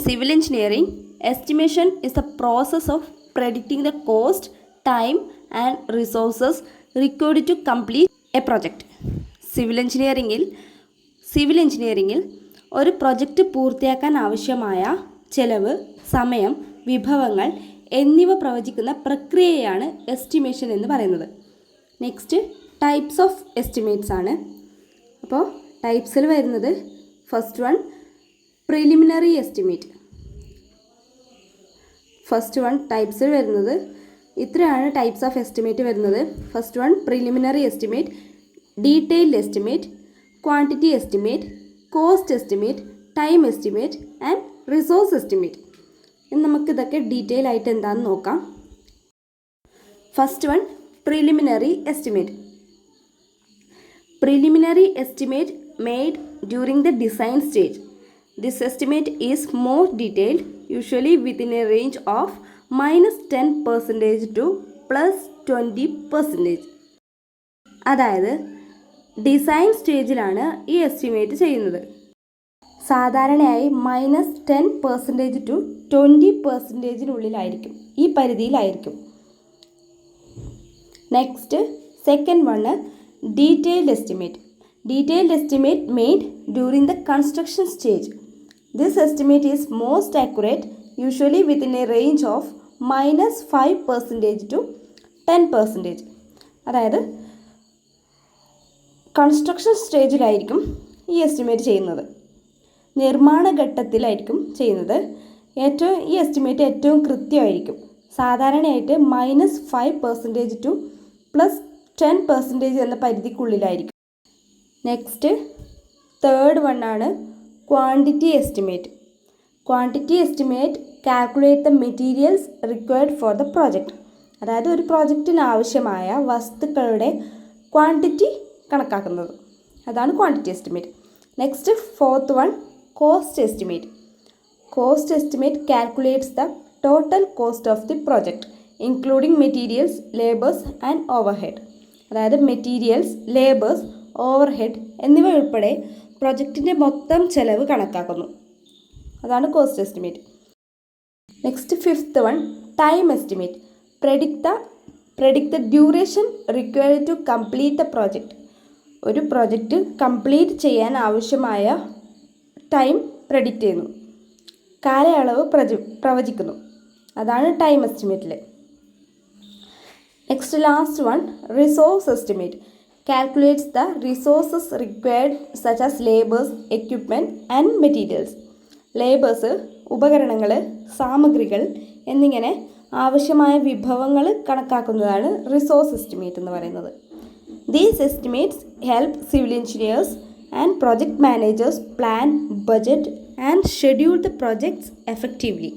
civil engineering, estimation is the process of predicting the cost, time and resources required to complete a project. Civil എഞ്ചിനീയറിംഗിൽ ഒരു project പൂർത്തിയാക്കാൻ ആവശ്യമായ ചെലവ്, സമയം, വിഭവങ്ങൾ എന്നിവ പ്രവചിക്കുന്ന പ്രക്രിയയാണ് എസ്റ്റിമേഷൻ എന്ന് പറയുന്നത്. നെക്സ്റ്റ് ടൈപ്സ് ഓഫ് എസ്റ്റിമേറ്റ്സ് ആണ്. അപ്പോൾ ടൈപ്സിൽ വരുന്നത് ഫസ്റ്റ് വൺ പ്രിലിമിനറി എസ്റ്റിമേറ്റ്. ടൈപ്സിൽ വരുന്നത് ഇത്രയാണ് ടൈപ്സ് ഓഫ് എസ്റ്റിമേറ്റ് വരുന്നത്. First one preliminary estimate, detailed estimate, quantity estimate, cost estimate, time estimate and resource estimate. ഇനി നമുക്കിതൊക്കെ ഡീറ്റെയിൽ ആയിട്ട് എന്താണെന്ന് നോക്കാം. First one preliminary estimate. Preliminary estimate made during the design stage. This estimate is more detailed, usually within a range of -10% to +20%. അതായത് design സ്റ്റേജിലാണ് ഈ estimate ചെയ്യുന്നത്. സാധാരണയായി -10% to 20%-നുള്ളിലായിരിക്കും, ഈ പരിധിയിലായിരിക്കും. Next second one detailed estimate. Detailed estimate made during the construction stage. This estimate is most accurate, usually within a range of -5% to 10%. അതായത് construction സ്റ്റേജിലായിരിക്കും ഈ എസ്റ്റിമേറ്റ് ചെയ്യുന്നത്, നിർമ്മാണ ഘട്ടത്തിലായിരിക്കും ചെയ്യുന്നത്. ഈ എസ്റ്റിമേറ്റ് ഏറ്റവും കൃത്യമായിരിക്കും. സാധാരണയായിട്ട് -5% to +10% എന്ന പരിധിക്കുള്ളിലായിരിക്കും. നെക്സ്റ്റ് തേർഡ് വണ്ണാണ് quantity estimate. Quantity estimate calculate the materials required for the project. അതായത് ഒരു പ്രോജക്റ്റിന് ആവശ്യമായ വസ്തുക്കളുടെ ക്വാണ്ടിറ്റി കണക്കാക്കുന്നത്, അതാണ് quantity estimate. Next fourth one cost estimate. Cost estimate calculates the total cost of the project including materials, labours and overhead. അതായത് materials, labours, overhead എന്നിവ ഉൾപ്പെടെ പ്രൊജക്റ്റിൻ്റെ മൊത്തം ചെലവ് കണക്കാക്കുന്നു, അതാണ് cost estimate. Next fifth one time estimate. predict the duration required to complete the project. ഒരു project complete ചെയ്യാൻ ആവശ്യമായ ടൈം പ്രെഡിക്റ്റ് ചെയ്യുന്നു, കാലയളവ് പ്രവചിക്കുന്നു, അതാണ് ടൈം എസ്റ്റിമേറ്റിൽ. Next last one resource estimate. Calculates the resources required such as labors, equipment and materials. Labours, ഉപകരണങ്ങൾ, സാമഗ്രികൾ എന്നിങ്ങനെ ആവശ്യമായ വിഭവങ്ങൾ കണക്കാക്കുന്നതാണ് റിസോഴ്സ് എസ്റ്റിമേറ്റ് എന്ന് പറയുന്നത്. These estimates help civil engineers and project managers plan, budget and schedule the projects effectively.